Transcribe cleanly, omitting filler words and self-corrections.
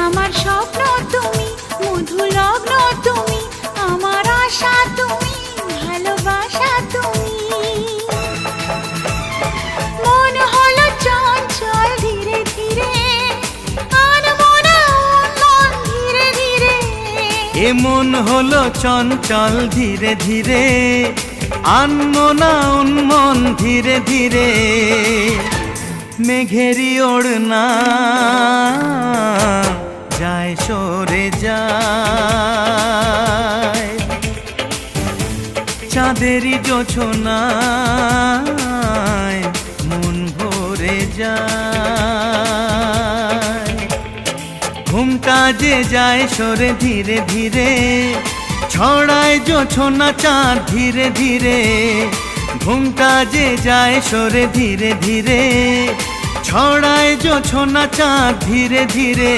আমার স্বপ্ন তুমি, মধু লগ্ন তুমি, আমার আশা তুমি, ভালোবাসা তুমি। মন হলো চঞ্চল ধীরে ধীরে, আনমনা মন ধীরে ধীরে। এ মন হলো চঞ্চল ধীরে ধীরে, আনমনা উন্মন ধীরে ধীরে। মেঘেরি ওড়না যায় সরে যায়, চাঁদেরই জোছনায় মন ভরে যায়। ঘুমটা যে যায় সরে ধীরে ধীরে, ছড়ায় জোছনা চাঁদ ধীরে ধীরে। ঘুমটা যে যায় সরে ধীরে ধীরে, ছড়ায় জোছনা চাঁদ ধীরে ধীরে।